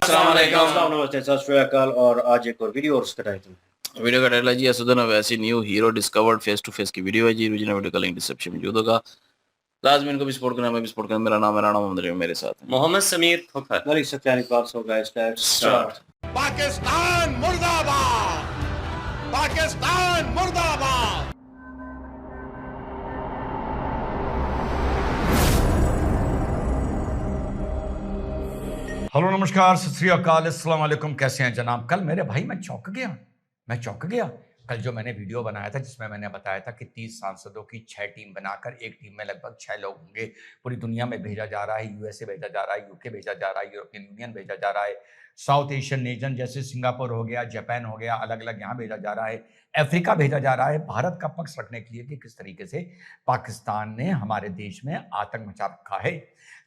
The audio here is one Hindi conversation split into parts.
अस्सलाम वालेकुम, नमस्ते, सत श्री अकाल। और आज एक और वीडियो और उसका टाइटल वीडियो का टाइटल है जी Asaduddin Owaisi new hero discovered face to face की वीडियो है जी। वीडियो वीडियो का लिंक डिस्क्रिप्शन में मौजूद होगा। लाजमी इनको भी सपोर्ट करना, मैं भी सपोर्ट करना। मेरा नाम मोहम्मद रहीम, मेरे साथ मोहम्मद समीर खोखर, मलिक सत्यानी पाक। So guys let's start. Pakistan मुर्दाबाद, पाकिस्तान मुर्दाबाद। हेलो नमस्कार, सत श्री अकाल, अस्सलाम वालेकुम। कैसे हैं जनाब? कल मेरे भाई मैं चौंक गया। कल जो मैंने वीडियो बनाया था जिसमें मैंने बताया था कि 30 सांसदों की 6 टीम बनाकर एक टीम में लगभग 6 लोग होंगे, पूरी दुनिया में भेजा जा रहा है। यूएसए भेजा जा रहा है, यूके भेजा जा रहा है, यूरोपियन यूनियन भेजा जा रहा है, साउथ एशियन नेशन जैसे सिंगापुर हो गया, जापान हो गया, अलग अलग यहाँ भेजा जा रहा है, अफ्रीका भेजा जा रहा है, भारत का पक्ष रखने के लिए कि किस तरीके से पाकिस्तान ने हमारे देश में आतंक मचा रखा है।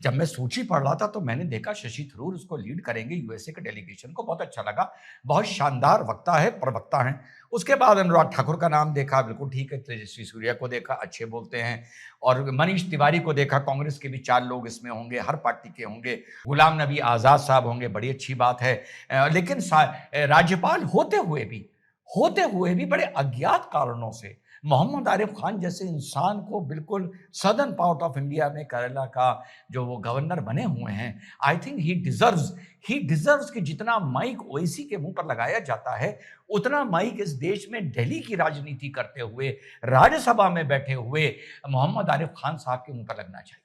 जब मैं सूची पढ़ रहा था तो मैंने देखा शशि थरूर उसको लीड करेंगे यूएसए के डेलीगेशन को, बहुत अच्छा लगा, बहुत शानदार वक्ता है, प्रवक्ता हैं। उसके बाद अनुराग ठाकुर का नाम देखा, बिल्कुल ठीक है। तेजस्वी सूर्या को देखा, अच्छे बोलते हैं। और मनीष तिवारी को देखा, कांग्रेस के भी 4 लोग इसमें होंगे, हर पार्टी के होंगे। गुलाम नबी आज़ाद साहब होंगे, बड़ी अच्छी बात है। लेकिन राज्यपाल होते हुए भी बड़े अज्ञात कारणों से मोहम्मद आरिफ खान जैसे इंसान को बिल्कुल सदर्न पार्ट ऑफ इंडिया में केरला का जो वो गवर्नर बने हुए हैं, आई थिंक ही डिजर्व्स कि जितना माइक ओवैसी के मुंह पर लगाया जाता है उतना माइक इस देश में दिल्ली की राजनीति करते हुए राज्यसभा में बैठे हुए मोहम्मद आरिफ खान साहब के मुंह पर लगना चाहिए।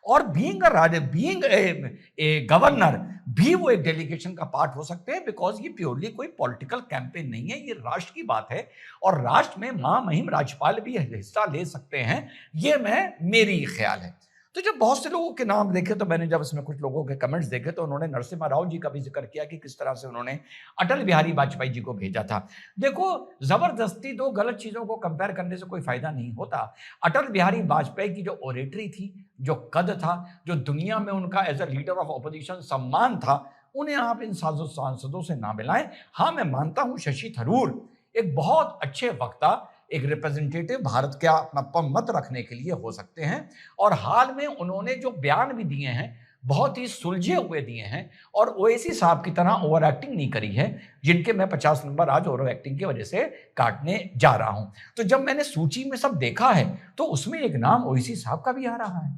और बीइंग ए गवर्नर भी वो एक डेलीगेशन का पार्ट हो सकते हैं, बिकॉज ये प्योरली कोई पॉलिटिकल कैंपेन नहीं है, ये राष्ट्र की बात है। और राष्ट्र में महामहिम राज्यपाल भी हिस्सा ले सकते हैं, ये मेरी ख्याल है। तो जब बहुत से लोगों के नाम देखे तो मैंने जब इसमें कुछ लोगों के कमेंट्स देखे तो उन्होंने नरसिम्हा राव जी का भी जिक्र किया कि किस तरह से उन्होंने अटल बिहारी वाजपेयी जी को भेजा था। देखो, जबरदस्ती 2 गलत चीजों को कंपेयर करने से कोई फायदा नहीं होता। अटल बिहारी वाजपेयी की जो ओरेटरी थी, जो कद था, जो दुनिया में उनका as a leader of opposition सम्मान था, उन्हें आप इन सांसदों से ना मिलाएं। हाँ, मैं मानता हूं शशि थरूर एक बहुत अच्छे वक्ता, एक रिप्रेजेंटेटिव भारत का अपना मत रखने के लिए हो सकते हैं। और हाल में उन्होंने जो बयान भी दिए हैं बहुत ही सुलझे हुए दिए हैं, और ओवैसी साहब की तरह ओवर एक्टिंग नहीं करी है, जिनके मैं 50 नंबर आज ओवर एक्टिंग की वजह से काटने जा रहा हूं। तो जब मैंने सूची में सब देखा है तो उसमें एक नाम ओवैसी साहब का भी आ रहा है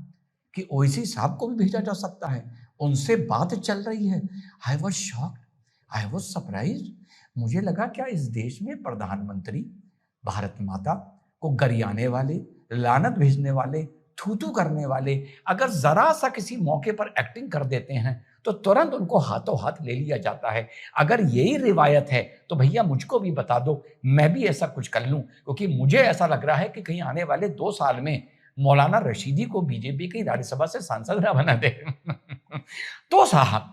कि ओवैसी साहब को भी भेजा जा सकता है, उनसे बात चल रही है। I was shocked, I was surprised. मुझे लगा क्या इस देश में प्रधानमंत्री भारत माता को गरियाने वाले, लानत भेजने वाले, थूथू करने वाले अगर जरा सा किसी मौके पर एक्टिंग कर देते हैं तो तुरंत उनको हाथों हाथ ले लिया जाता है। अगर यही रिवायत है तो भैया मुझको भी बता दो, मैं भी ऐसा कुछ कर लूं, क्योंकि मुझे ऐसा लग रहा है कि कहीं आने वाले 2 साल में मौलाना रशीदी को बीजेपी की राज्यसभा से सांसद ना बना दे। तो साहब,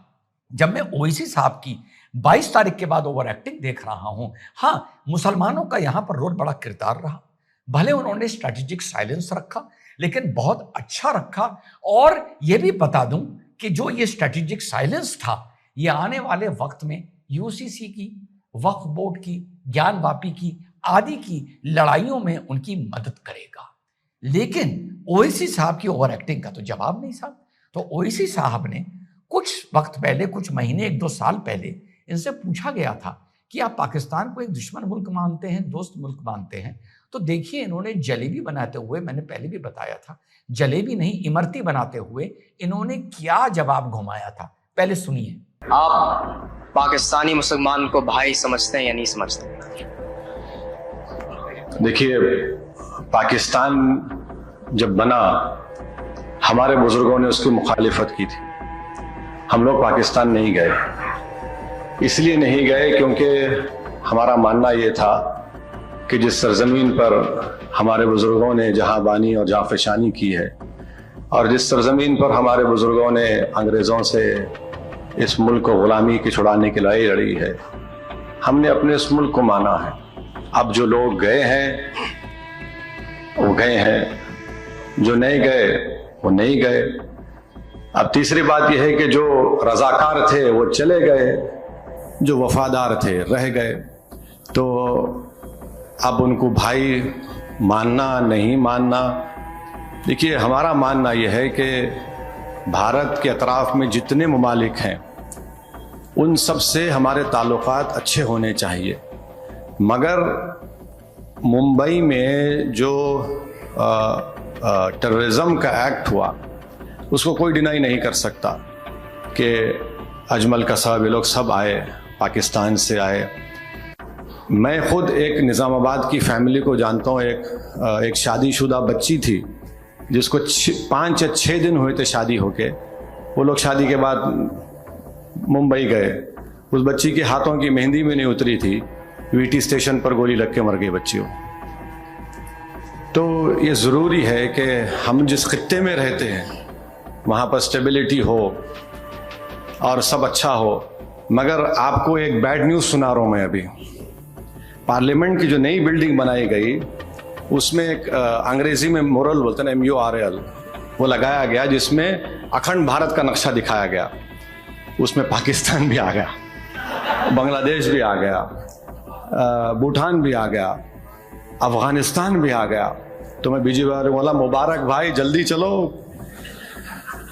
जब मैं ओवैसी साहब की 22 तारीख के बाद ओवर एक्टिंग देख रहा हूं, हाँ, मुसलमानों का यहां पर रोल बड़ा किरदार रहा। भले उन्होंने स्ट्रेटेजिक साइलेंस रखा, लेकिन बहुत अच्छा रखा। और यह भी बता दूं कि जो ये स्ट्रेटेजिक साइलेंस था, ये आने वाले वक्त में यूसीसी की, वक्फ बोर्ड की, ज्ञानवापी की आदि की लड़ाइयों में उनकी मदद करेगा। लेकिन ओवैसी साहब की ओवर एक्टिंग का तो जवाब नहीं साहब। तो ओवैसी साहब ने कुछ वक्त पहले, कुछ महीने, 1-2 साल पहले इनसे पूछा गया था कि आप पाकिस्तान को एक दुश्मन मुल्क मानते हैं, दोस्त मुल्क मानते हैं? तो देखिए, इन्होंने जलेबी बनाते हुए, मैंने पहले भी बताया था, जलेबी नहीं इमरती बनाते हुए इन्होंने क्या जवाब घुमाया था, पहले सुनिए। आप पाकिस्तानी मुसलमान को भाई समझते हैं या नहीं समझते? देखिए, पाकिस्तान जब बना हमारे बुजुर्गों ने उसकी मुखालिफत की थी। हम लोग पाकिस्तान नहीं गए, इसलिए नहीं गए क्योंकि हमारा मानना यह था कि जिस सरजमीन पर हमारे बुजुर्गों ने जहां बानी और जहां फशानी की है, और जिस सरजमीन पर हमारे बुजुर्गों ने अंग्रेज़ों से इस मुल्क को गुलामी की छुड़ाने की लड़ाई लड़ी है, हमने अपने इस मुल्क को माना है। अब जो लोग गए हैं वो गए हैं, जो नहीं गए वो नहीं गए। अब तीसरी बात यह है कि जो रजाकार थे वो चले गए, जो वफादार थे रह गए। तो अब उनको भाई मानना नहीं मानना, देखिए हमारा मानना यह है कि भारत के अतराफ में जितने ममालिक हैं उन सब से हमारे ताल्लुकात अच्छे होने चाहिए। मगर मुंबई में जो टेररिज्म का एक्ट हुआ उसको कोई डिनाई नहीं कर सकता कि अजमल कसाब, ये लोग सब आए, पाकिस्तान से आए। मैं खुद एक निज़ामाबाद की फैमिली को जानता हूँ। एक शादीशुदा बच्ची थी जिसको 5 या 6 दिन हुए थे शादी होके। वो लोग शादी के बाद मुंबई गए। उस बच्ची के हाथों की मेहंदी में नहीं उतरी थी, वीटी स्टेशन पर गोली लग के मर गई बच्चियों। तो ये ज़रूरी है कि हम जिस खित्ते में रहते हैं वहाँ पर स्टेबिलिटी हो और सब अच्छा हो। मगर आपको एक बैड न्यूज़ सुना रहा हूँ मैं अभी। पार्लियामेंट की जो नई बिल्डिंग बनाई गई उसमें एक अंग्रेजी में मोरल बोलते हैं MURAL, वो लगाया गया जिसमें अखंड भारत का नक्शा दिखाया गया। उसमें पाकिस्तान भी आ गया, बांग्लादेश भी आ गया, भूटान भी आ गया, अफगानिस्तान भी आ गया। तो मैं बीजेपी बोला मुबारक भाई, जल्दी चलो।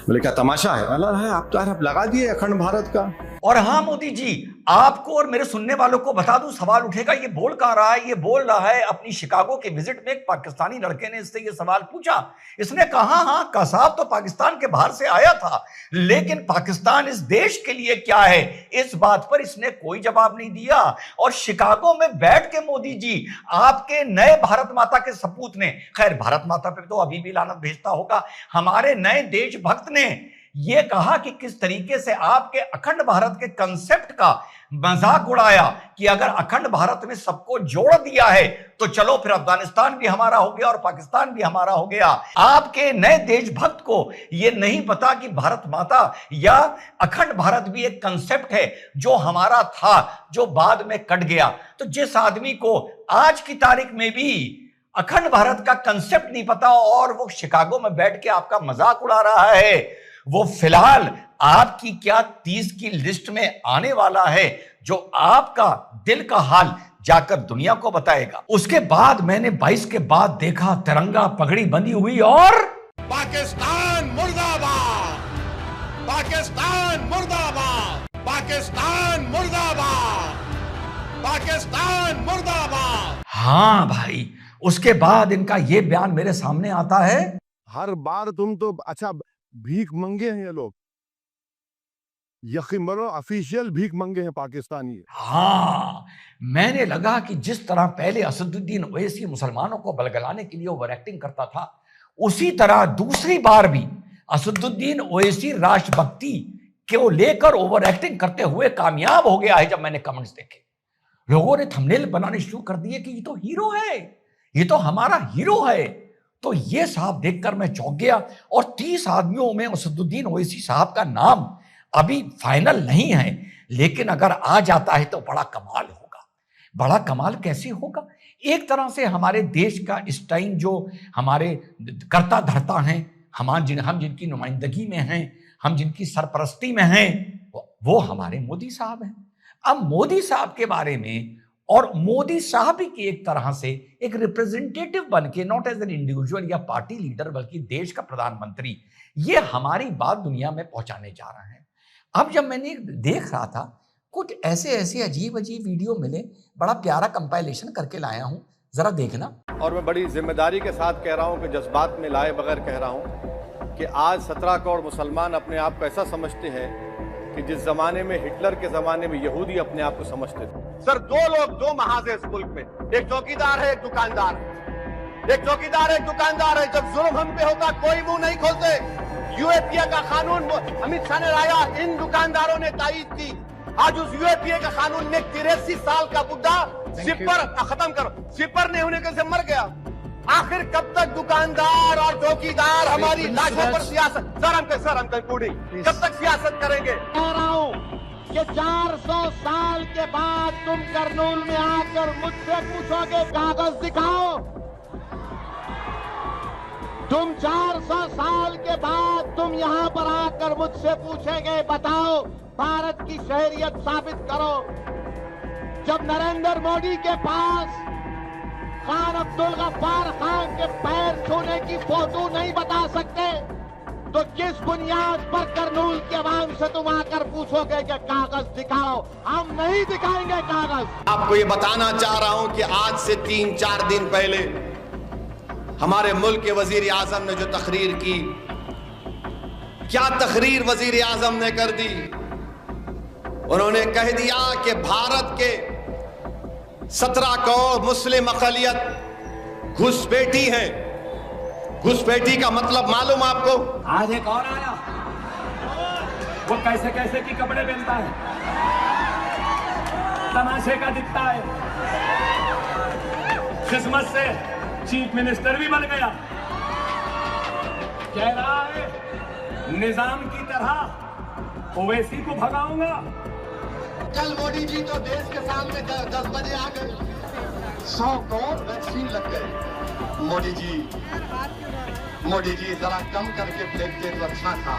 बोले क्या तमाशा है? आप तो लगा दिए अखंड भारत का। और हाँ मोदी जी, आपको और मेरे सुनने वालों को बता दूं, सवाल उठेगा ये बोल कहाँ रहा है? ये बोल रहा है अपनी शिकागो के विजिट में एक पाकिस्तानी लड़के ने इससे ये सवाल पूछा। इसने कहा हाँ, कसाब तो पाकिस्तान के बाहर से आया था, लेकिन पाकिस्तान इस देश के लिए क्या है, इस बात पर इसने कोई जवाब नहीं दिया। और शिकागो में बैठ के मोदी जी, आपके नए भारत माता के सपूत ने, खैर भारत माता पे तो अभी भी लानत भेजता होगा, हमारे नए देशभक्त ने ये कहा कि किस तरीके से आपके अखंड भारत के कंसेप्ट का मजाक उड़ाया कि अगर अखंड भारत में सबको जोड़ दिया है तो चलो फिर अफगानिस्तान भी हमारा हो गया और पाकिस्तान भी हमारा हो गया। आपके नए देशभक्त को यह नहीं पता कि भारत माता या अखंड भारत भी एक कंसेप्ट है जो हमारा था, जो बाद में कट गया। तो जिस आदमी को आज की तारीख में भी अखंड भारत का कंसेप्ट नहीं पता और वो शिकागो में बैठ के आपका मजाक उड़ा रहा है, वो फिलहाल आपकी क्या 30 की लिस्ट में आने वाला है, जो आपका दिल का हाल जाकर दुनिया को बताएगा। उसके बाद मैंने 22 के बाद देखा तिरंगा पगड़ी बंधी हुई और पाकिस्तान मुर्दाबाद, पाकिस्तान मुर्दाबाद, पाकिस्तान मुर्दाबाद, पाकिस्तान मुर्दाबाद। हाँ भाई, उसके बाद इनका ये बयान मेरे सामने आता है, हर बार तुम तो अच्छा भीख मंगे हैं ये लोग, यकीन मानो ऑफिशियल भीख मंगे हैं पाकिस्तानी। हाँ, मैंने लगा कि जिस तरह पहले असदुद्दीन ओवैसी मुसलमानों को बलगलाने के लिए ओवर एक्टिंग करता था, उसी तरह दूसरी बार भी असदुद्दीन ओवैसी राष्ट्रभक्ति को लेकर ओवर एक्टिंग करते हुए कामयाब हो गया है। जब मैंने कमेंट्स देखे, लोगों ने थंबनेल बनाने शुरू कर दिए कि ये तो हीरो है, ये तो हमारा हीरो है। तो ये साहब देखकर मैं चौंक गया। और 30 आदमियों में असदुद्दीन ओवैसी साहब का नाम अभी फाइनल नहीं है, लेकिन अगर आ जाता है तो बड़ा कमाल होगा। बड़ा कमाल कैसे होगा? एक तरह से हमारे देश का इस टाइम जो हमारे कर्ता धर्ता हैं, हम जिनकी नुमाइंदगी में हैं, हम जिनकी सरपरस्ती में हैं, वो हमारे मोदी साहब हैं। अब मोदी साहब के बारे में, और मोदी साहब भी की एक तरह से एक रिप्रेजेंटेटिव बनके, नॉट एज एन इंडिविजुअल या पार्टी लीडर, बल्कि देश का प्रधानमंत्री, ये हमारी बात दुनिया में पहुंचाने जा रहे हैं। अब जब मैंने देख रहा था, कुछ ऐसे अजीब अजीब वीडियो मिले, बड़ा प्यारा कंपाइलेशन करके लाया हूं, जरा देखना। और मैं बड़ी जिम्मेदारी के साथ कह रहा हूं कि जज्बात में लाए बगैर कह रहा हूं कि आज 17 करोड़ मुसलमान अपने आप को ऐसा समझते हैं कि जिस जमाने में हिटलर के जमाने में यहूदी अपने आप को समझते थे। सर, 2 लोग 2 महाजे इस मुल्क में, एक चौकीदार है, एक दुकानदार है। एक चौकीदार है, एक दुकानदार है। जब जुल्म हम पे होता कोई मुंह नहीं खोलते। यूएपीए का कानून अमित शाह ने लाया, इन दुकानदारों ने तायीद की। आज उस यूएपीए का कानून में 83 साल का बुड्ढा जिपर खत्म करो, जिपर नहीं होने के मर गया। आखिर कब तक दुकानदार और चौकीदार हमारी लाशों पर सियासत? सर हम कंक्लूडिंग, कब तक सियासत करेंगे? कह रहा हूं कि 400 साल के बाद तुम करनूल में आकर मुझसे पूछोगे कागज दिखाओ। तुम 400 साल के बाद तुम यहाँ पर आकर मुझसे पूछेंगे बताओ भारत की शहरियत साबित करो। जब नरेंद्र मोदी के पास खान अब्दुल गफ्फार खान के पैर छूने की फोटो नहीं बता सकते, तो तो किस बुनियाद पर करनूल के अवाम से तुम आकर पूछोगे कि कागज दिखाओ? हम नहीं दिखाएंगे कागज। आपको ये बताना चाह रहा हूं कि आज से 3-4 दिन पहले हमारे मुल्क के वजीर आजम ने जो तकरीर की, क्या तकरीर वजीर आजम ने कर दी। उन्होंने कह दिया कि भारत के 17 करोड़ मुस्लिम अक़लियत घुसपैठी है। घुसपैठी का मतलब मालूम आपको? आज एक और आया, वो कैसे कैसे की कपड़े पहनता है, तमाशे का दिखता है, किस्मत से चीफ मिनिस्टर भी बन गया। कह रहा है निजाम की तरह ओवैसी को भगाऊंगा। कल मोदी जी तो देश के सामने 10 बजे आ गए, 100 करोड़ वैक्सीन लग गए। मोदी जी जरा कम करके फेंकते तो अच्छा था।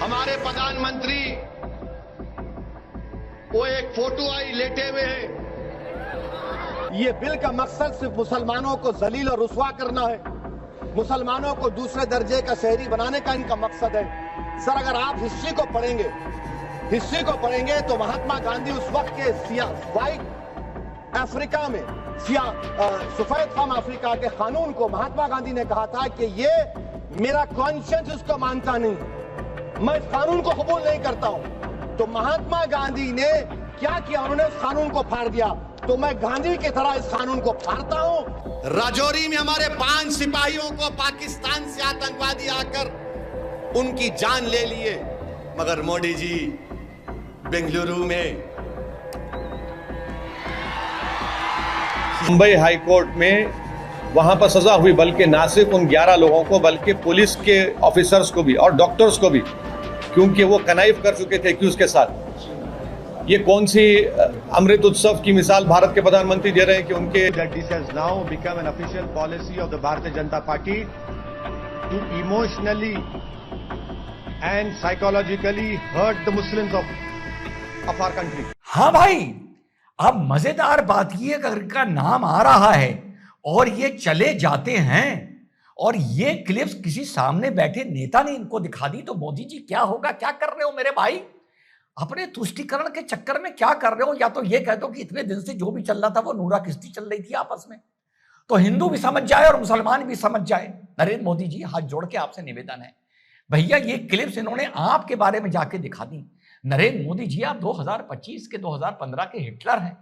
हमारे प्रधानमंत्री वो एक फोटो आई लेटे हुए हैं। ये बिल का मकसद सिर्फ मुसलमानों को जलील और रुस्वा करना है, मुसलमानों को दूसरे दर्जे का शहरी बनाने का इनका मकसद है। सर, अगर आप हिस्ट्री को पढ़ेंगे तो महात्मा गांधी उस वक्त के व्हाइट अफ्रीका में सफेद फार्म अफ्रीका के कानून को महात्मा गांधी ने कहा था कि ये मेरा कॉन्शियंस इसको मानता नहीं, मैं इस कानून को कबूल नहीं करता हूं। तो महात्मा गांधी ने क्या किया? उन्होंने इस कानून को फाड़ दिया। तो मैं गांधी की तरह इस कानून को फाड़ता हूं। राजौरी में हमारे 5 सिपाहियों को पाकिस्तान से आतंकवादी आकर उनकी जान ले लिए, मगर मोदी जी बेंगलुरु में मुंबई हाई कोर्ट में वहां पर सजा हुई, बल्कि ना सिर्फ उन 11 लोगों को बल्कि पुलिस के ऑफिसर्स को भी और डॉक्टर्स को भी, क्योंकि वो कनाइफ कर चुके थे एक्यूज के साथ। ये कौन सी अमृत उत्सव की मिसाल भारत के प्रधानमंत्री दे रहे हैं कि उनके this has now become an official policy of the Bharatiya Janata Party to emotionally and psychologically hurt the Muslims of our country. हाँ भाई, अब मजेदार बात ये अगर इनका नाम आ रहा है और ये चले जाते हैं और ये क्लिप्स किसी सामने बैठे नेता ने इनको दिखा दी, तो मोदी जी क्या होगा? क्या कर रहे हो मेरे भाई? अपने तुष्टीकरण के चक्कर में क्या कर रहे हो? या तो ये कह दो कि इतने दिन से जो भी चल रहा था वो नूरा किश्ती चल रही थी आपस में, तो हिंदू भी समझ जाए और मुसलमान भी समझ जाए। नरेंद्र मोदी जी, हाथ जोड़ के आपसे निवेदन है, भैया ये क्लिप्स इन्होंने आपके बारे में जाके दिखा दी। नरेंद्र मोदी जी, आप 2025 के 2015 के हिटलर हैं।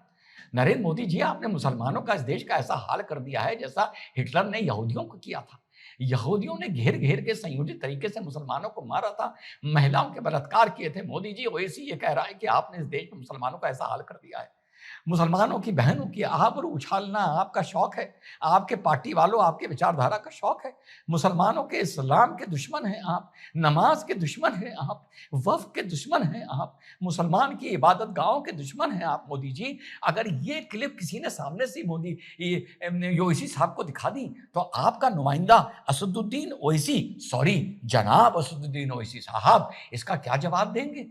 नरेंद्र मोदी जी, आपने मुसलमानों का इस देश का ऐसा हाल कर दिया है जैसा हिटलर ने यहूदियों को किया था। यहूदियों ने घेर घेर के संयोजित तरीके से मुसलमानों को मारा था, महिलाओं के बलात्कार किए थे। मोदी जी ओवैसी ये कह रहा है कि आपने इस देश में मुसलमानों का ऐसा हाल कर दिया है। मुसलमानों की बहनों की आबरू उछालना आपका शौक है, आपके पार्टी वालों, आपके विचारधारा का शौक है। मुसलमानों के इस्लाम के दुश्मन हैं आप, नमाज के दुश्मन हैं आप, वफ़ के दुश्मन हैं आप, मुसलमान की इबादत गाहों के दुश्मन हैं आप। मोदी जी, अगर ये क्लिप किसी ने सामने से मोदी ओवैसी साहब को दिखा दी तो आपका नुमाइंदा असदुद्दीन ओवैसी, सॉरी जनाब असदुद्दीन ओवैसी साहब, इसका क्या जवाब देंगे?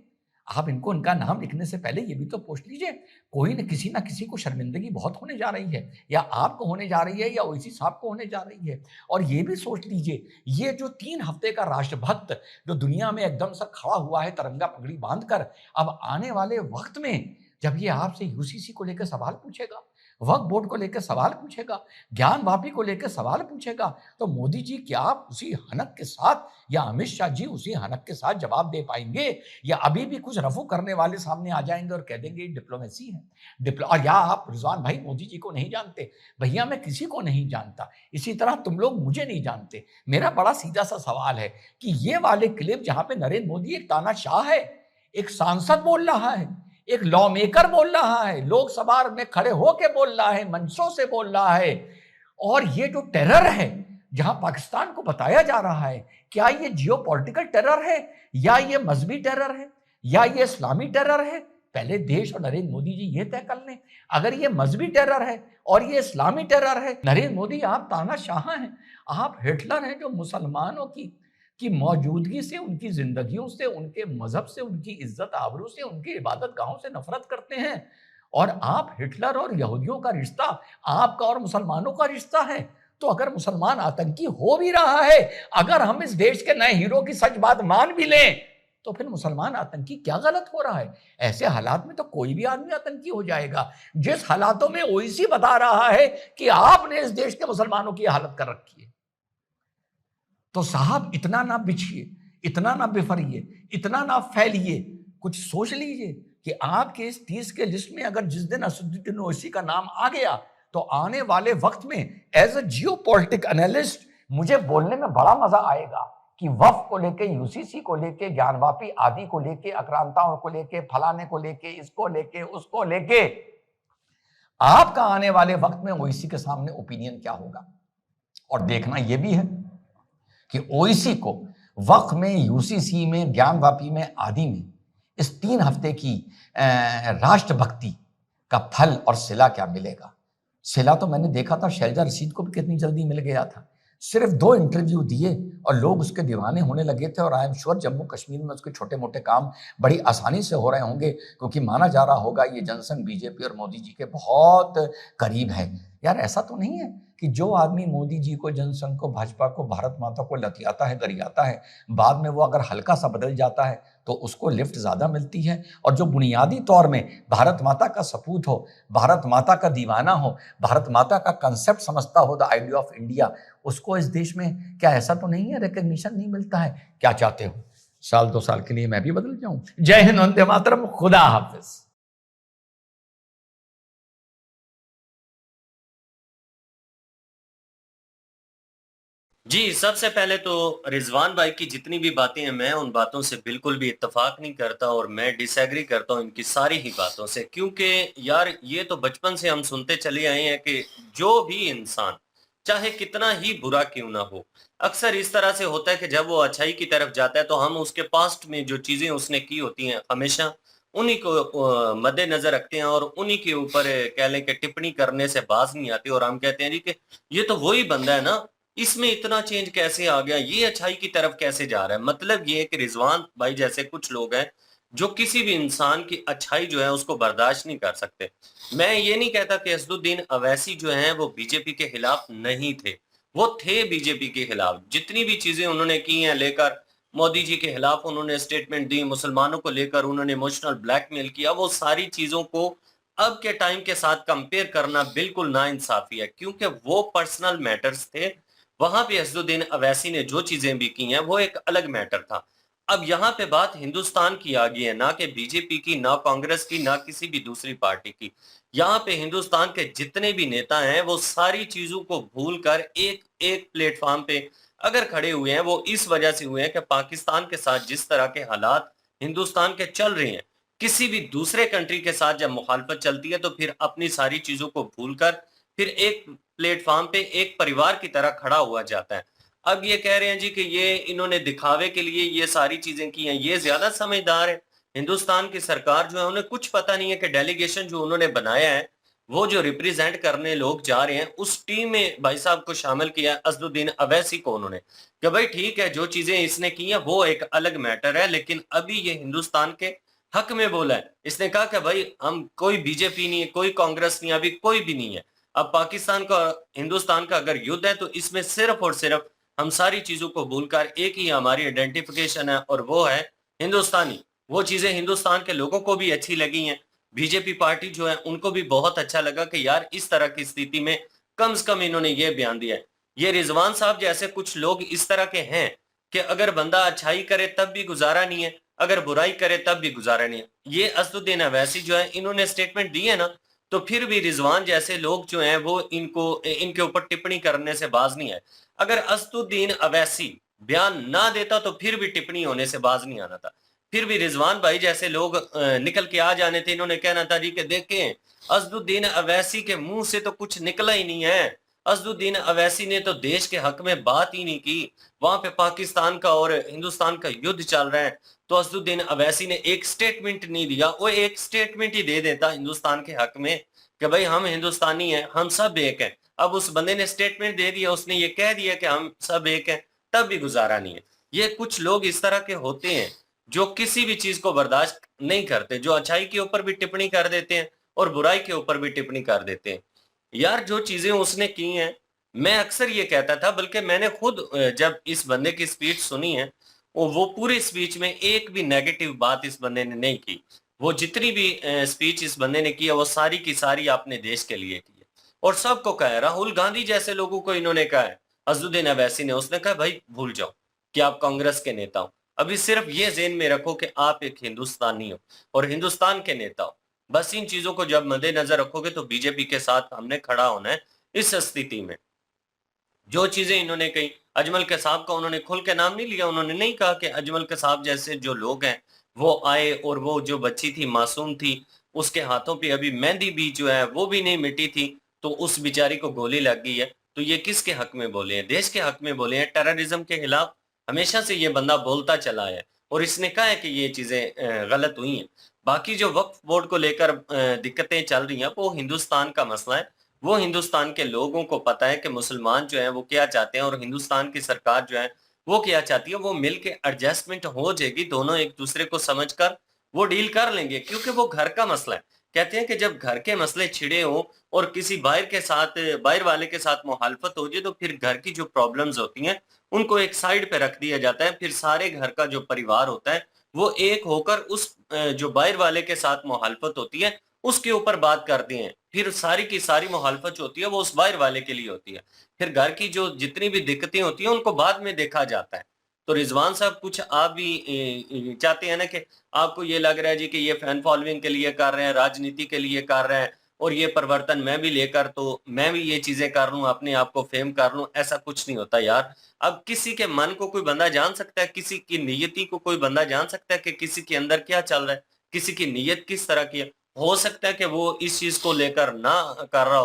आप इनको इनका नाम लिखने से पहले ये भी तो पूछ लीजिए, कोई न किसी को शर्मिंदगी बहुत होने जा रही है, या आपको होने जा रही है या ओवैसी साहब को होने जा रही है। और ये भी सोच लीजिए, ये जो 3 हफ्ते का राष्ट्रभक्त जो दुनिया में एकदम सा खड़ा हुआ है तिरंगा पगड़ी बांधकर, अब आने वाले वक्त में जब ये आपसे यूसीसी को लेकर सवाल पूछेगा, वक्फ बोर्ड को लेकर सवाल पूछेगा, ज्ञान वापी को लेकर सवाल पूछेगा, तो मोदी जी क्या आप उसी हनक के साथ या अमित शाह जी उसी हनक के साथ जवाब दे पाएंगे, या अभी भी कुछ रफू करने वाले सामने आ जाएंगे और कह देंगे डिप्लोमेसी है। और या आप रिजवान भाई मोदी जी को नहीं जानते? भैया मैं किसी को नहीं जानता, इसी तरह तुम लोग मुझे नहीं जानते। मेरा बड़ा सीधा सा सवाल है कि ये वाले क्लिप जहां पे नरेंद्र मोदी एक तानाशाह है, एक सांसद बोल रहा है, एक लॉ मेकर बोल रहा है, लोकसभा में खड़े होके बोल रहा है, मंचों से बोल रहा है, और ये जो टेरर है जहां पाकिस्तान को बताया जा रहा है, क्या ये जियोपॉलिटिकल टेरर है या ये मजहबी टेरर है या ये इस्लामी टेरर है? पहले देश और नरेंद्र मोदी जी ये तय कर लें। अगर ये मजहबी टेरर है और ये इस्लामी टेरर है, नरेंद्र मोदी आप तानाशाह हैं, आप हिटलर हैं जो मुसलमानों की मौजूदगी से, उनकी जिंदगियों से, उनके मजहब से, उनकी इज्जत आबरू से, उनकी इबादत गाहों से नफरत करते हैं। और आप हिटलर और यहूदियों का रिश्ता आपका और मुसलमानों का रिश्ता है। तो अगर मुसलमान आतंकी हो भी रहा है, अगर हम इस देश के नए हीरो की सच बात मान भी लें, तो फिर मुसलमान आतंकी क्या गलत हो रहा है? ऐसे हालात में तो कोई भी आदमी आतंकी हो जाएगा। जिस हालातों में ओईसी बता रहा है कि आपने इस देश के मुसलमानों की हालत कर रखी है, तो साहब इतना ना बिछिए, इतना ना बिफरिए, इतना ना फैलिए। कुछ सोच लीजिए कि आपके इस 30 के लिस्ट में अगर जिस दिन असदुद्दीन ओवैसी का नाम आ गया, तो आने वाले वक्त में एज अ जियोपॉलिटिक एनालिस्ट मुझे बोलने में बड़ा मजा आएगा कि वफ को लेके, यूसीसी को लेके, ज्ञानवापी आदि को लेके, आक्रांताओं को लेके, फलाने को लेके, इसको लेके, उसको लेके, आपका आने वाले वक्त में ओवैसी के सामने ओपिनियन क्या होगा। और देखना यह भी है कि ओवैसी को वक्फ में, यूसीसी में, ज्ञानवापी में, आदि में इस 3 हफ्ते की राष्ट्रभक्ति का फल और सिला क्या मिलेगा। सिला तो मैंने देखा था शैलजा रशीद को भी कितनी जल्दी मिल गया था। सिर्फ 2 इंटरव्यू दिए और लोग उसके दीवाने होने लगे थे। और I am sure Jammu Kashmir में उसके छोटे मोटे काम बड़ी आसानी से हो रहे होंगे, क्योंकि माना जा रहा होगा ये जनसंघ बीजेपी और मोदी जी के बहुत करीब है। यार ऐसा तो नहीं है कि जो आदमी मोदी जी को, जनसंघ को, भाजपा को, भारत माता को लतियाता है, गरियाता है, बाद में वो अगर हल्का सा बदल जाता है तो उसको लिफ्ट ज्यादा मिलती है। और जो बुनियादी तौर में भारत माता का सपूत हो, भारत माता का दीवाना हो, भारत माता का कंसेप्ट समझता हो, द आइडिया ऑफ इंडिया, उसको इस देश में क्या ऐसा तो नहीं है रिकग्निशन नहीं मिलता है? क्या चाहते हो 1-2 साल के लिए मैं भी बदल जाऊं? जय हिंद, वंदे मातरम, खुदा हाफिज। जी, सबसे पहले तो रिजवान भाई की जितनी भी बातें हैं, मैं उन बातों से बिल्कुल भी इत्तेफाक नहीं करता और मैं डिसएग्री करता हूं इनकी सारी ही बातों से। क्योंकि यार ये तो बचपन से हम सुनते चले आए हैं कि जो भी इंसान चाहे कितना ही बुरा क्यों ना हो, अक्सर इस तरह से होता है कि जब वो अच्छाई की तरफ जाता है तो हम उसके पास्ट में जो चीजें उसने की होती हैं हमेशा उन्हीं को मद्देनजर रखते हैं और उन्हीं के ऊपर कह लें कि टिप्पणी करने से बाज नहीं आती और हम कहते हैं जी कि ये तो वही बंदा है ना, इसमें इतना चेंज कैसे आ गया, ये अच्छाई की तरफ कैसे जा रहा है। मतलब ये है कि रिजवान भाई जैसे कुछ लोग हैं जो किसी भी इंसान की अच्छाई जो है उसको बर्दाश्त नहीं कर सकते। मैं ये नहीं कहता कि असदुद्दीन अवैसी जो हैं वो बीजेपी के खिलाफ नहीं थे, वो थे बीजेपी के खिलाफ। जितनी भी चीजें उन्होंने की हैं, लेकर मोदी जी के खिलाफ उन्होंने स्टेटमेंट दी, मुसलमानों को लेकर उन्होंने इमोशनल ब्लैकमेल किया, वो सारी चीजों को अब के टाइम के साथ कंपेयर करना बिल्कुल नाइंसाफी है, क्योंकि वो पर्सनल मैटर्स थे। वहां पे असदुद्दीन अवैसी ने जो चीजें भी की हैं वो एक अलग मैटर था। अब यहाँ पे बात हिंदुस्तान की आ गई है, ना कि बीजेपी की, ना कांग्रेस की, ना किसी भी दूसरी पार्टी की। यहाँ पे हिंदुस्तान के जितने भी नेता हैं वो सारी चीजों को भूलकर एक एक प्लेटफॉर्म पे अगर खड़े हुए हैं, वो इस वजह से हुए हैं कि पाकिस्तान के साथ जिस तरह के हालात हिंदुस्तान के चल रहे हैं, किसी भी दूसरे कंट्री के साथ जब मुखालफत चलती है तो फिर अपनी सारी चीजों को भूलकर फिर एक प्लेटफॉर्म पे एक परिवार की तरह खड़ा हुआ जाता है। अब ये कह रहे हैं जी कि ये इन्होंने दिखावे के लिए ये सारी चीजें की हैं, ये ज्यादा समझदार है। हिंदुस्तान की सरकार जो है उन्हें कुछ पता नहीं है कि डेलीगेशन जो उन्होंने बनाया है, वो जो रिप्रेजेंट करने लोग जा रहे हैं, उस टीम में भाई साहब को शामिल किया असदुद्दीन अवैसी को उन्होंने, कि भाई ठीक है जो चीजें इसने की हैं वो एक अलग मैटर है, लेकिन अभी ये हिंदुस्तान के हक में बोला है। इसने कहा कि भाई हम कोई बीजेपी नहीं है, कोई कांग्रेस नहीं है, अभी कोई भी नहीं है। अब पाकिस्तान का हिंदुस्तान का अगर युद्ध है तो इसमें सिर्फ और सिर्फ हम सारी चीजों को भूलकर एक ही हमारी आइडेंटिफिकेशन है और वो है हिंदुस्तानी। वो चीजें हिंदुस्तान के लोगों को भी अच्छी लगी हैं, बीजेपी पार्टी जो है उनको भी बहुत अच्छा लगा कि यार इस तरह की स्थिति में कम से कम इन्होंने ये बयान दिया है। ये रिजवान साहब जैसे कुछ लोग इस तरह के हैं कि अगर बंदा अच्छाई करे तब भी गुजारा नहीं है, अगर बुराई करे तब भी गुजारा नहीं है। ये असदुद्दीन अवैसी जो है इन्होंने स्टेटमेंट दी है ना, तो फिर भी रिजवान जैसे लोग जो हैं वो इनके ऊपर टिप्पणी करने से बाज नहीं है। अगर असदुद्दीन अवैसी बयान ना देता तो फिर भी टिप्पणी होने से बाज नहीं आना था। फिर भी रिजवान भाई जैसे लोग निकल के आ जाने थे, इन्होंने कहना था जी कि देखें असदुद्दीन अवैसी के मुंह से तो कुछ निकला ही नहीं है, असदुद्दीन अवैसी ने तो देश के हक में बात ही नहीं की। वहां पे पाकिस्तान का और हिंदुस्तान का युद्ध चल रहा है, तो असदुद्दीन अवैसी ने एक स्टेटमेंट नहीं दिया। वो एक स्टेटमेंट ही दे देता हिंदुस्तान के हक में कि भाई हम हिंदुस्तानी हैं, हम सब एक हैं। अब उस बंदे ने स्टेटमेंट दे दिया, उसने ये कह दिया कि हम सब एक हैं, तब भी गुजारा नहीं है। ये कुछ लोग इस तरह के होते हैं जो किसी भी चीज को बर्दाश्त नहीं करते, जो अच्छाई के ऊपर भी टिप्पणी कर देते हैं और बुराई के ऊपर भी टिप्पणी कर देते हैं। यार जो चीजें उसने की हैं मैं अक्सर ये कहता था, बल्कि मैंने खुद जब इस बंदे की स्पीच सुनी है, वो पूरी स्पीच में एक भी नेगेटिव बात इस बंदे ने नहीं की। वो जितनी भी स्पीच इस बंदे ने की है, वो सारी की सारी अपने देश के लिए की है। और सबको कहा है, राहुल गांधी जैसे लोगों को इन्होंने कहा है, अज़दुद्दीन अवैसी ने, उसने कहा भाई भूल जाओ कि आप कांग्रेस के नेता हो। अभी सिर्फ ये ज़हन में रखो कि आप एक हिंदुस्तानी हो और हिंदुस्तान के नेता हो। बस इन चीज़ों को जब मद्देनज़र रखोगे तो बीजेपी के साथ हमने खड़ा होना है इस स्थिति में। जो चीजें इन्होंने कही, अजमल कसाब का उन्होंने खुल के नाम नहीं लिया। उन्होंने नहीं कहा कि अजमल कसाब जैसे जो लोग हैं वो आए और वो जो बच्ची थी मासूम थी, उसके हाथों पे अभी मेहंदी भी जो है वो भी नहीं मिटी थी, तो उस बेचारी को गोली लग गई है। तो ये किसके हक में बोले हैं? देश के हक में बोले हैं। टेररिज्म के खिलाफ हमेशा से ये बंदा बोलता चला है और इसने कहा है कि ये चीजें गलत हुई हैं। बाकी जो वक्फ बोर्ड को लेकर दिक्कतें चल रही हैं, वो हिंदुस्तान का मसला है। वो हिंदुस्तान के लोगों को पता है कि मुसलमान जो है वो क्या चाहते हैं और हिंदुस्तान की सरकार जो है वो क्या चाहती है। वो मिलके एडजस्टमेंट हो जाएगी, दोनों एक दूसरे को समझकर वो डील कर लेंगे, क्योंकि वो घर का मसला है। कहते हैं कि जब घर के मसले छिड़े हो और किसी बाहर वाले के साथ मुखालफत हो जाए, तो फिर घर की जो प्रॉब्लम्स होती हैं उनको एक साइड पे रख दिया जाता है। फिर सारे घर का जो परिवार होता है वो एक होकर उस जो बाहर वाले के साथ मुखालफत होती है उसके ऊपर बात करते हैं। फिर सारी की सारी मुखालफत जो होती है वो उस बाहर वाले के लिए होती है। फिर घर की जो जितनी भी दिक्कतें होती हैं उनको बाद में देखा जाता है। तो रिजवान साहब, कुछ आप भी चाहते हैं ना कि आपको ये लग रहा है जी कि ये फैन फॉलोइंग के लिए कर रहे हैं, राजनीति के लिए कर रहे हैं और ये परिवर्तन मैं भी लेकर तो मैं भी ये चीजें कर लूं, अपने आप को फेम कर लूं। ऐसा कुछ नहीं होता यार। अब किसी के मन को कोई बंदा जान सकता है, किसी की नियति को कोई बंदा जान सकता है कि किसी के अंदर क्या चल रहा है, किसी की नीयत किस तरह की है। हो सकता है कि वो इस चीज को लेकर ना कर रहा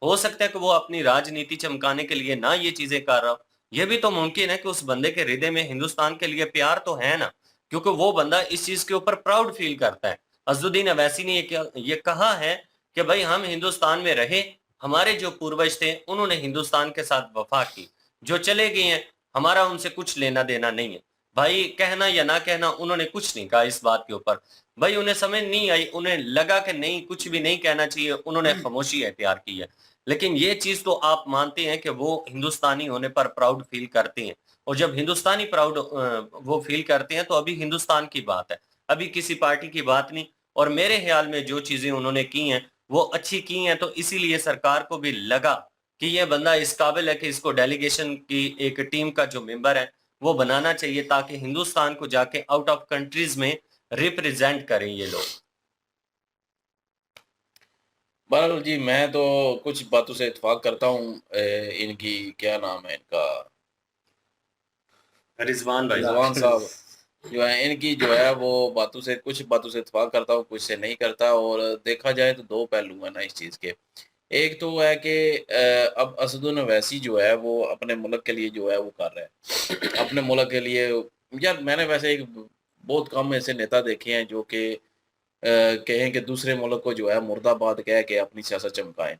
हो सकता है कि वो अपनी राजनीति चमकाने के लिए ना ये चीजें कर रहा हो। ये भी तो मुमकिन है कि उस बंदे के हृदय में हिंदुस्तान के लिए प्यार तो है ना, क्योंकि वो बंदा इस चीज के ऊपर प्राउड फील करता है। अज़दुद्दीन अवैसी ने ये कहा है कि भाई हम हिंदुस्तान में रहे, हमारे जो पूर्वज थे उन्होंने हिंदुस्तान के साथ वफा की, जो चले गए हैं हमारा उनसे कुछ लेना देना नहीं है। भाई कहना या ना कहना, उन्होंने कुछ नहीं कहा इस बात के ऊपर। भाई उन्हें समझ नहीं आई, उन्हें लगा कि नहीं कुछ भी नहीं कहना चाहिए, उन्होंने खामोशी अख्तियार की है। लेकिन ये चीज तो आप मानते हैं कि वो हिंदुस्तानी होने पर प्राउड फील करते हैं, और जब हिंदुस्तानी प्राउड वो फील करते हैं तो अभी हिंदुस्तान की बात है, अभी किसी पार्टी की बात नहीं। और मेरे ख्याल में जो चीजें उन्होंने की हैं वो अच्छी की हैं, तो इसीलिए सरकार को भी लगा कि ये बंदा इस काबिल है कि इसको डेलीगेशन की एक टीम का जो मेंबर है वो बनाना चाहिए, ताकि हिंदुस्तान को जाके आउट ऑफ कंट्रीज में रिप्रेजेंट करें ये लोग। बहरहाल जी, मैं तो कुछ बातों से इत्तेफाक करता हूँ। इनकी क्या नाम है इनका, रिजवान भाई, रिजवान साहब जो है, इनकी जो है वो कुछ बातों से इत्तेफाक करता हूँ, कुछ से नहीं करता। और देखा जाए तो दो पहलू है ना इस चीज़ के। एक तो है कि अब असदुद्दीन ओवैसी जो है वो अपने मुल्क के लिए जो है वो कर रहा है, अपने मुल्क के लिए। यार मैंने वैसे एक बहुत कम ऐसे नेता देखे हैं जो कि कहें कि दूसरे मुल्क को जो है मुर्दाबाद कह के अपनी सियासत चमकाएं।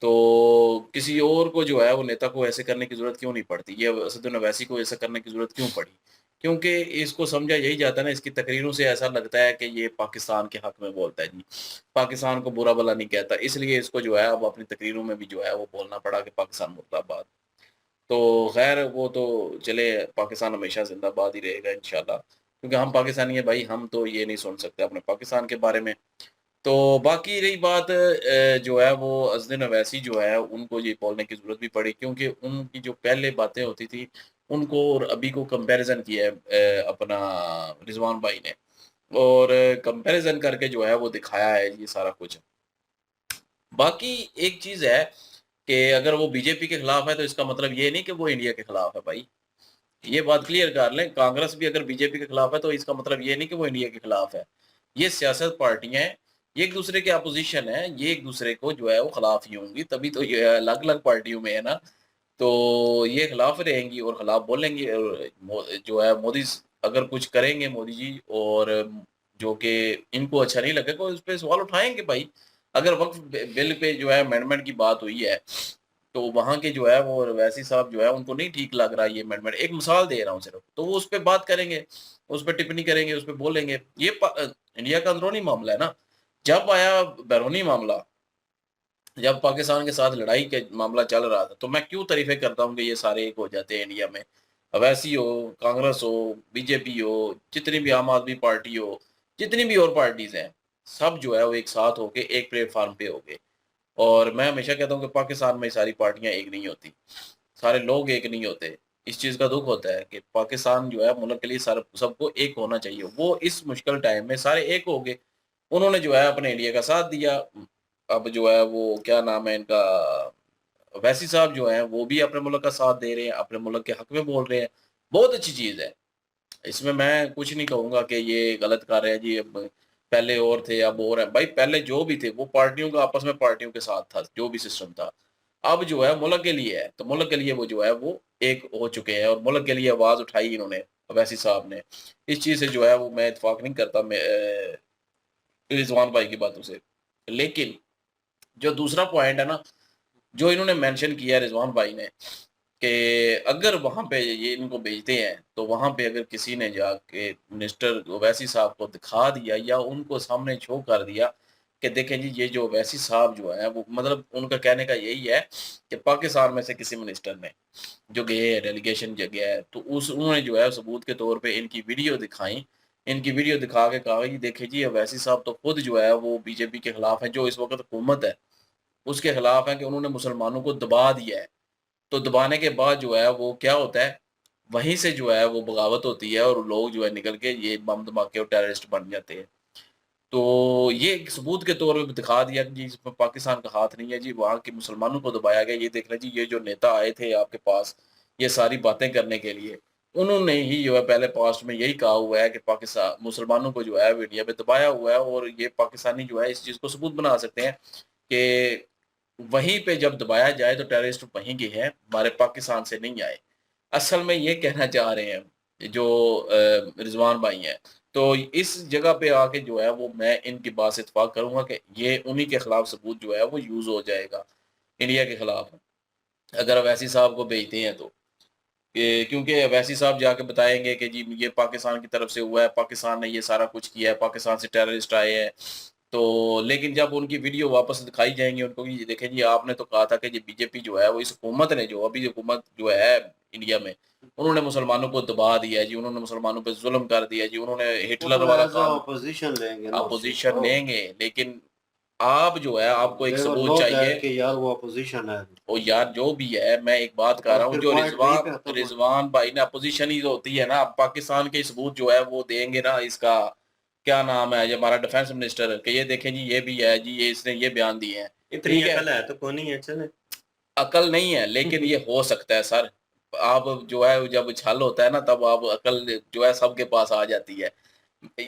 तो किसी और को जो है वो नेता को ऐसे करने की ज़रूरत क्यों नहीं पड़ती, ये असदुद्दीन ओवैसी को ऐसा करने की ज़रूरत क्यों पड़ी? क्योंकि इसको समझा यही जाता है ना, इसकी तकरीरों से ऐसा लगता है कि ये पाकिस्तान के हक में बोलता है जी, पाकिस्तान को बुरा भला नहीं कहता। इसलिए इसको जो है अब अपनी तकरीरों में भी जो है वो बोलना पड़ा कि पाकिस्तान मुर्दाबाद। तो खैर वो तो चले, पाकिस्तान हमेशा ज़िंदाबाद ही रहेगा इंशाल्लाह, क्योंकि हम पाकिस्तानी हैं भाई, हम तो ये नहीं सुन सकते अपने पाकिस्तान के बारे में। तो बाकी रही बात जो है वो अज़दुद्दीन ओवैसी जो है उनको ये बोलने की ज़रूरत भी पड़ी, क्योंकि उनकी जो पहले बातें होती थी उनको और अभी को कंपैरिज़न किया है अपना रिज़वान भाई ने, और कंपैरिज़न करके जो है वो दिखाया है ये सारा कुछ। बाकी एक चीज़ है कि अगर वो बीजेपी के खिलाफ है तो इसका मतलब ये नहीं कि वो इंडिया के खिलाफ है भाई, ये बात क्लियर कर लें। कांग्रेस भी अगर बीजेपी के खिलाफ है तो इसका मतलब ये नहीं कि वो इंडिया के खिलाफ है। ये सियासत पार्टियां हैं, ये एक दूसरे के अपोजिशन है, ये एक दूसरे को जो है वो खिलाफ ही होंगी, तभी तो ये अलग अलग पार्टियों में है ना। तो ये खिलाफ रहेंगी और खिलाफ बोलेंगी, और जो है मोदी अगर कुछ करेंगे मोदी जी, और जो कि इनको अच्छा नहीं लगेगा उस पर सवाल उठाएंगे भाई। अगर वक्फ बिल पे जो है अमेंडमेंट की बात हुई है तो वहाँ के जो है वो वैसी साहब जो है उनको नहीं ठीक लग रहा ये अमेंडमेंट, एक मिसाल दे रहा हूँ सिर्फ, तो वो उस पर बात करेंगे, उस पर टिप्पणी करेंगे, उस पर बोलेंगे। ये इंडिया का अंदरूनी मामला है ना। जब आया बैरूनी मामला जब पाकिस्तान के साथ लड़ाई का मामला चल रहा था, तो मैं क्यों तारीफ़ें करता हूँ कि ये सारे एक हो जाते हैं इंडिया में। अवैसी हो, कांग्रेस हो, बीजेपी हो, जितनी भी आम आदमी पार्टी हो, जितनी भी और पार्टीज़ हैं, सब जो है वो एक साथ होके एक प्लेटफ़ॉर्म पे हो गए। और मैं हमेशा कहता हूँ कि पाकिस्तान में सारी पार्टियाँ एक नहीं होती, सारे लोग एक नहीं होते। इस चीज़ का दुःख होता है कि पाकिस्तान जो है मुल्क के लिए सारा सबको एक होना चाहिए। वो इस मुश्किल टाइम में सारे एक हो गए। उन्होंने जो है अपने इंडिया का साथ दिया। अब जो है वो क्या नाम है इनका, अवैसी साहब जो हैं वो भी अपने मुल्क का साथ दे रहे हैं, अपने मुल्क के हक में बोल रहे हैं। बहुत अच्छी चीज़ है। इसमें मैं कुछ नहीं कहूँगा कि ये गलत कर रहे हैं जी, अब पहले और थे अब और हैं। भाई पहले जो भी थे वो पार्टियों का आपस में पार्टियों के साथ था, जो भी सिस्टम था। अब जो है मुल्क के लिए है, तो मुल्क के लिए वो जो है वो एक हो चुके हैं और मुल्क के लिए आवाज़ उठाई इन्होंने, अवैसी साहब ने। इस चीज़ से जो है वो मैं इत्तेफ़ाक नहीं करता रिज़वान भाई की बातों से। लेकिन जो दूसरा पॉइंट है ना, जो इन्होंने मेंशन किया रिज़वान भाई ने, कि अगर वहाँ पे ये इनको भेजते हैं, तो वहाँ पे अगर किसी ने जाके मिनिस्टर ओवैसी साहब को दिखा दिया या उनको सामने शो कर दिया कि देखें जी ये जो ओवैसी साहब जो हैं वो, मतलब उनका कहने का यही है कि पाकिस्तान में से किसी मिनिस्टर ने जो गए हैं, डेलीगेशन जो गया है, तो उस उन्होंने जो है सबूत के तौर पे इनकी वीडियो दिखाई। इनकी वीडियो दिखा के कहा कि देखिए जी ओवैसी साहब तो खुद जो है वो बीजेपी के खिलाफ हैं, जो इस वक़्त हुकूमत है, उसके खिलाफ हैं कि उन्होंने मुसलमानों को दबा दिया है। तो दबाने के बाद जो है वो क्या होता है, वहीं से जो है वो बगावत होती है और लोग जो है निकल के ये बम धमाके और टेररिस्ट बन जाते हैं। तो ये एक सबूत के तौर पे दिखा दिया कि जी इसमें पाकिस्तान का हाथ नहीं है जी, वहाँ के मुसलमानों को दबाया गया। ये देख लें जी, ये जो नेता आए थे आपके पास, ये सारी बातें करने के लिए, उन्होंने ही जो है पहले पास्ट में यही कहा हुआ है कि पाकिस्तान मुसलमानों को जो है वो इंडिया में दबाया हुआ है और ये पाकिस्तानी जो है इस चीज़ को सबूत बना सकते हैं कि वहीं पे जब दबाया जाए तो टेररिस्ट वहीं के हैं, हमारे पाकिस्तान से नहीं आए। असल में ये कहना चाह रहे हैं जो रिज़वान भाई हैं। तो इस जगह पे आके जो है वो मैं इनकी बात से इत्तेफ़ाक करूँगा कि ये उन्हीं के खिलाफ सबूत जो है वो यूज़ हो जाएगा, इंडिया के खिलाफ। अगर अवैसी साहब को भेजते हैं तो। क्योंकि अवैसी साहब जाके बताएँगे कि जी ये पाकिस्तान की तरफ से हुआ है, पाकिस्तान ने ये सारा कुछ किया है, पाकिस्तान से टेररिस्ट आए हैं। तो लेकिन जब उनकी वीडियो वापस दिखाई जाएँगी उनको कि देखें जी आपने तो कहा था कि ये बीजेपी जो है वो इस हुकूमत ने जो अभी हुकूमत जो है इंडिया में, उन्होंने मुसलमानों को दबा दिया है जी, उन्होंने मुसलमानों पे ज़ुल्म कर दिया जी, उन्होंने वो हिटलर तो वाला एज़ अ काम, अपोज़िशन लेंगे ना उस चीज़ अपोज़िशन को। लेंगे, लेकिन आप जो है आपको एक दे विल सबूत नो चाहिए। दैट कि यार वो अपोज़िशन है। ओ यार जो भी है, मैं एक बात कर बस रहा हूँ, फिर जो पॉइंट वहीं पे खत्म हो रिज़वान भाई ने अपोज़िशन ही तो होती है ना, पाकिस्तान के सबूत जो है वो देंगे ना, इसका क्या नाम है, जो हमारा डिफेंस मिनिस्टर कि ये देखें जी ये भी है जी, ये इसने ये बयान दिए हैं। इतनी ठीक है, अकल है तो कौन नहीं है, चले। अकल नहीं है लेकिन ये हो सकता है सर। आप जो है जब छल होता है ना तब आप अकल जो है सबके पास आ जाती है।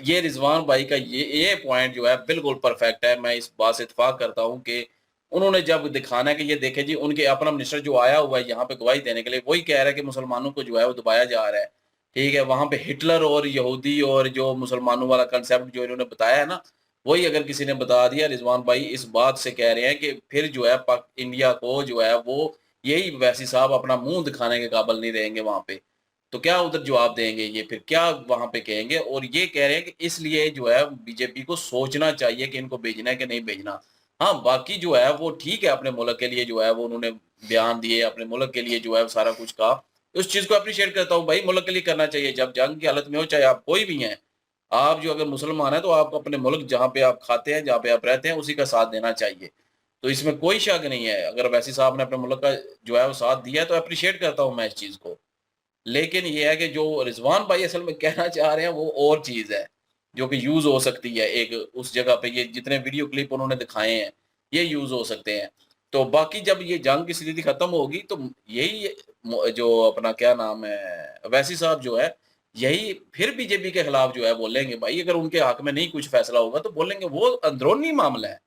ये रिज़वान भाई का ये पॉइंट जो है बिल्कुल परफेक्ट है। मैं इस बात से इत्तेफ़ाक करता हूँ कि उन्होंने जब दिखाना है कि ये देखें जी उनके अपना मिनिस्टर जो आया हुआ है यहाँ पे गवाही देने के लिए, वही कह रहा है कि मुसलमानों को जो है वो दबाया जा रहा है। ठीक है, वहाँ पे हिटलर और यहूदी और जो मुसलमानों वाला कांसेप्ट जो इन्होंने बताया है ना, वही अगर किसी ने बता दिया, रिज़वान भाई इस बात से कह रहे हैं कि फिर जो है पाक इंडिया को जो है वो यही वैसी साहब अपना मुँह दिखाने के काबिल नहीं रहेंगे वहाँ पे। तो क्या उधर जवाब देंगे ये, फिर क्या वहाँ पे कहेंगे? और ये कह रहे हैं कि इसलिए जो है बीजेपी को सोचना चाहिए कि इनको भेजना है कि नहीं भेजना। हाँ, बाकी जो है वो ठीक है, अपने मुल्क के लिए जो है वो उन्होंने बयान दिए, अपने मुल्क के लिए जो है सारा कुछ कहा। उस चीज़ को एप्रिशिएट करता हूँ भाई, मुल्क के लिए करना चाहिए। जब जंग की हालत में हो, चाहे आप कोई भी हैं, आप जो अगर मुसलमान हैं तो आपको अपने मुल्क जहाँ पे आप खाते हैं, जहाँ पे आप रहते हैं, उसी का साथ देना चाहिए। तो इसमें कोई शक नहीं है। अगर वैसी साहब ने अपने मुल्क का जो है वो साथ दिया है तो एप्रिशिएट करता हूँ मैं इस चीज़ को। लेकिन ये है कि जो रिज़वान भाई असल में कहना चाह रहे हैं वो और चीज़ है, जो कि यूज़ हो सकती है एक उस जगह पे, ये जितने वीडियो क्लिप उन्होंने दिखाए हैं, ये यूज़ हो सकते हैं। तो बाकी जब ये जंग की स्थिति खत्म होगी तो यही जो अपना क्या नाम है, अवैसी साहब जो है, यही फिर बीजेपी के खिलाफ जो है बोलेंगे भाई, अगर उनके हक में नहीं कुछ फैसला होगा तो बोलेंगे, वो अंदरूनी मामला है।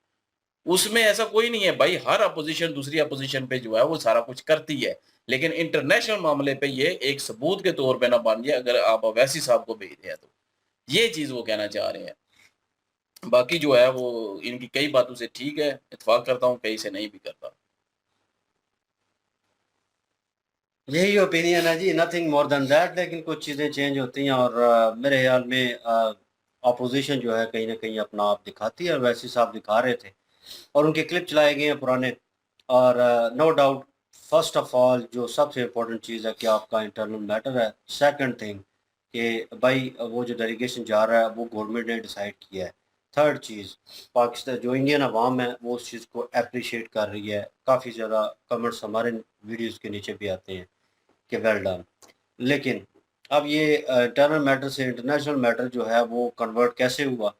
उसमें ऐसा कोई नहीं है भाई, हर अपोज़िशन दूसरी अपोज़िशन पे जो है वो सारा कुछ करती है। लेकिन इंटरनेशनल मामले पे ये एक सबूत के तौर पे ना बन जाए अगर आप अवैसी साहब को भेज रहे हैं तो। ये चीज़ वो कहना चाह रहे हैं। बाकी जो है वो इनकी कई बातों से ठीक है, इत्तेफ़ाक करता हूँ, कई से नहीं भी करता। यही ओपिनियन है जी, नथिंग मोर देन दैट। लेकिन कुछ चीज़ें चेंज होती हैं और मेरे ख़्याल में अपोज़िशन जो है कहीं न कहीं अपना आप दिखाती है और वैसे साहब दिखा रहे थे। और उनके क्लिप चलाए गए हैं पुराने। और no doubt first of all जो सबसे इम्पोर्टेंट चीज़ है कि आपका इंटरनल मैटर है। सेकंड थिंग कि भाई वो जो डेलीगेशन जा रहा है वो गवर्नमेंट ने डिसाइड किया है। थर्ड चीज़, पाकिस्तान जो इंडियन अवाम है वो उस चीज़ को अप्रिशिएट कर रही है। काफ़ी ज़्यादा कमेंट्स हमारे वीडियोज़ के नीचे भी आते हैं कि वेल डन। लेकिन अब ये इंटरनल मैटर से इंटरनेशनल मैटर जो है वो कन्वर्ट कैसे हुआ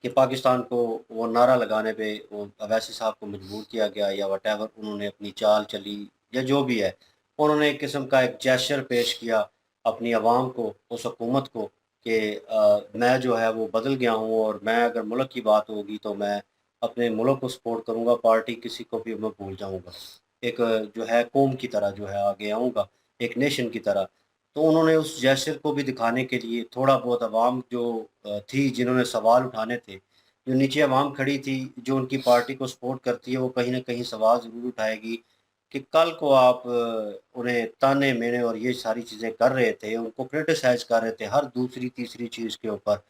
कि पाकिस्तान को वो नारा लगाने पे वो अवैसी साहब को मजबूर किया गया या वटेवर उन्होंने अपनी चाल चली या जो भी है, उन्होंने एक किस्म का एक जेस्चर पेश किया अपनी आवाम को, उस हुकूमत को कि मैं जो है वो बदल गया हूँ और मैं अगर मुल्क की बात होगी तो मैं अपने मुल्क को सपोर्ट करूँगा, पार्टी किसी को भी मैं भूल जाऊँगा। एक जो है कौम की तरह जो है आगे आऊँगा, एक नेशन की तरह। तो उन्होंने उस जेस्चर को भी दिखाने के लिए थोड़ा बहुत आवाम जो थी जिन्होंने सवाल उठाने थे, जो नीचे आवाम खड़ी थी, जो उनकी पार्टी को सपोर्ट करती है, वो कहीं न कहीं सवाल ज़रूर उठाएगी कि कल को आप उन्हें ताने-मेने और ये सारी चीज़ें कर रहे थे, उनको क्रिटिसाइज़ कर रहे थे हर दूसरी-तीसरी चीज़ के ऊपर,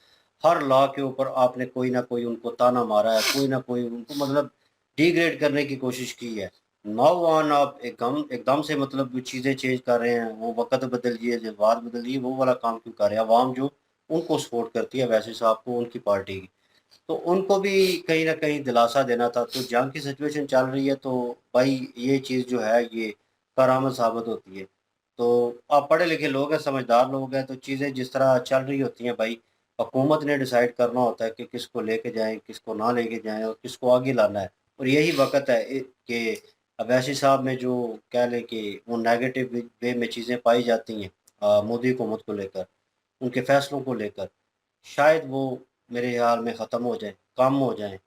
हर लॉ के ऊपर आपने कोई न कोई उनको ताना मारा है, कोई न कोई उनको मतलब डिग्रेड करने की कोशिश की है। नाउ ऑन आप एकदम से मतलब चीज़ें चेंज कर रहे हैं, वो वक़्त बदलिए, जज़्बात बदलिए, वो वाला काम क्यों कर रहे हैं? अवाम जो उनको सपोर्ट करती है वैसे साहब को, उनकी पार्टी की, तो उनको भी कहीं न कहीं दिलासा देना था। तो जंग की सिचुएशन चल रही है तो भाई ये चीज़ जो है ये कारामद साबित होती है। तो आप पढ़े-लिखे लोग हैं, समझदार लोग हैं, तो चीज़ें जिस तरह चल रही होती हैं भाई, हुकूमत ने डिसाइड करना होता है कि किसको लेके जाएँ, किसको ना लेके जाएँ और किसको आगे लाना है। और यही वक़्त है कि अवैसी साहब में जो कह लें कि वो नेगेटिव वे में चीज़ें पाई जाती हैं मोदी हुकूमत को लेकर, उनके फ़ैसलों को लेकर, शायद वो मेरे ख़्याल में ख़त्म हो जाएँ, कम हो जाएँ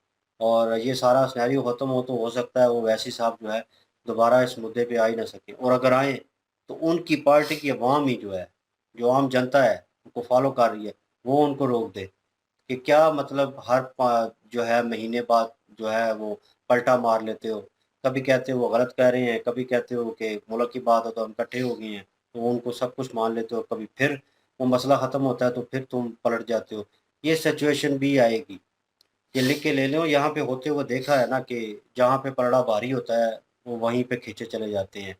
और ये सारा सिनेरियो ख़त्म हो तो हो सकता है वो वैसी साहब जो है दोबारा इस मुद्दे पे आ ही ना सकें और अगर आएँ तो उनकी पार्टी की अवाम ही जो है, जो आम जनता है, उनको फ़ॉलो कर रही है, वो उनको रोक दे कि क्या मतलब हर जो है महीने बाद जो है वो पलटा मार लेते हो। कभी कहते हो वो गलत कह रहे हैं, कभी कहते हो कि मुल्क की बात हो तो हम इकट्ठे हो गए हैं, तो उनको सब कुछ मान लेते हो, कभी फिर वो मसला ख़त्म होता है तो फिर तुम पलट जाते हो। ये सिचुएशन भी आएगी। ये लिख के ले लो, यहाँ पे होते हुए देखा है ना कि जहाँ पे पलड़ा भारी होता है, वो वहीं पे खींचे चले जाते हैं,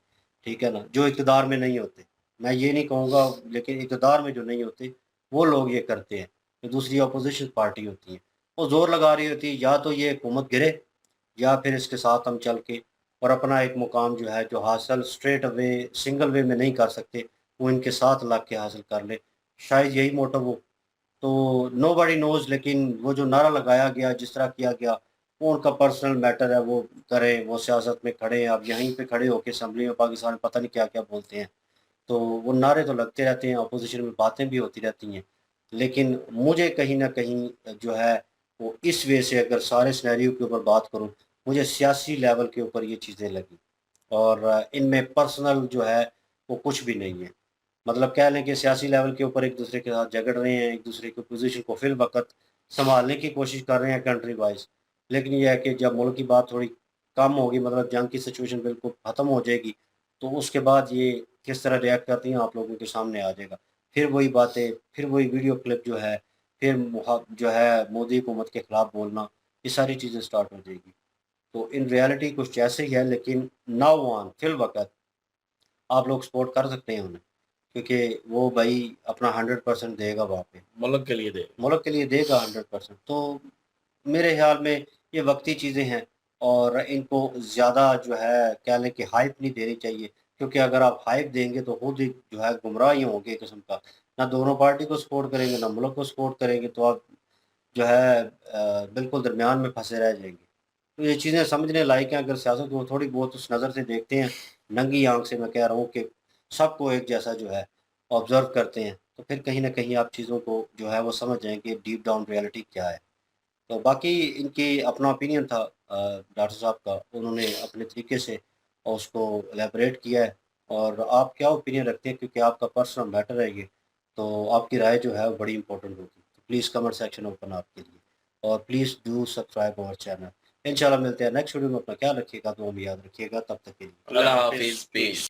ठीक है ना? जो इक़्तिदार में नहीं होते। मैं ये नहीं कहूँगा लेकिन इक़्तिदार में जो नहीं होते, वो लोग ये करते हैं। जो दूसरी अपोज़िशन पार्टी होती है, वो ज़ोर लगा रही होती है या तो ये हुकूमत गिरे या फिर इसके साथ हम चल के और अपना एक मुकाम जो है, जो हासिल स्ट्रेट अवे सिंगल वे में नहीं कर सकते, वो इनके साथ लग के हासिल कर लें। शायद यही मोटिव हो। तो नोबडी नोज़ लेकिन वो जो नारा लगाया गया, जिस तरह किया गया, वो उनका पर्सनल मैटर है, वो करें, वो सियासत में खड़े हैं। अब यहीं पे खड़े होके असेंबली में पाकिस्तान में पता नहीं क्या-क्या बोलते हैं। तो वो नारे तो लगते रहते हैं, अपोज़िशन में बातें भी होती रहती हैं। लेकिन मुझे कहीं न कहीं जो है वो इस वे से अगर सारे सिनेरियो के ऊपर बात करूँ, मुझे सियासी लेवल के ऊपर ये चीज़ें लगी और इनमें पर्सनल जो है वो कुछ भी नहीं है। मतलब कह लें कि सियासी लेवल के ऊपर एक-दूसरे के साथ झगड़ रहे हैं, एक-दूसरे की पोज़ीशन को फ़िल वक़्त सँभालने की कोशिश कर रहे हैं कंट्री वाइज़। लेकिन ये है कि जब मुल्क की बात थोड़ी कम होगी, मतलब जंग की सिचुएशन बिल्कुल ख़त्म हो जाएगी, तो उसके बाद ये किस तरह रिएक्ट करती हैं आप लोगों के सामने आ जाएगा। फिर वही बातें, फिर वही वीडियो क्लिप जो है, फिर जो है मोदी हुकूमत के खिलाफ बोलना, ये सारी चीज़ें स्टार्ट हो जाएगी। तो इन रियलिटी कुछ ऐसे ही है लेकिन नाउ ऑन फिल वक़्त आप लोग सपोर्ट कर सकते हैं उन्हें, क्योंकि वो भाई अपना 100% देगा वहाँ पे। मुल्क के लिए दे। मुल्क के लिए देगा 100%। तो मेरे ख़्याल में ये वक़्ती चीज़ें हैं और इनको ज़्यादा जो है कह लें कि हाइप नहीं देनी चाहिए, क्योंकि अगर आप हाइप देंगे तो खुद ही जो है गुमराह ही होंगे एक किस्म का। ना दोनों पार्टी को सपोर्ट करेंगे, ना मुल्क को सपोर्ट करेंगे, तो आप जो है बिल्कुल दरमियान में फँसे रह जाएँगे। तो ये चीज़ें समझने लायक हैं, अगर सियासत को थोड़ी बहुत उस नज़र से देखते हैं, नंगी आँख से मैं कह रहा हूँ कि सबको एक जैसा जो है ऑब्ज़र्व करते हैं, तो फिर कहीं न कहीं आप चीज़ों को जो है वो समझ जाएँगे डीप डाउन रियलिटी क्या है। तो बाकी इनकी अपना ओपिनियन था डॉक्टर साहब का, उन्होंने अपने तरीके से उसको इलैबोरेट किया है और आप क्या ओपिनियन रखते हैं, क्योंकि आपका पर्सनल मैटर है ये, तो आपकी राय जो है वो बड़ी इम्पोर्टेंट होगी। तो प्लीज़ कमेंट सेक्शन ओपन आपके लिए और please do subscribe our channel. इंशाल्लाह मिलते हैं नेक्स्ट वीडियो में, अपना ख्याल रखिएगा, दुआ में याद रखिएगा, तब तक के लिए अल्लाह हाफ़िज़, पीस।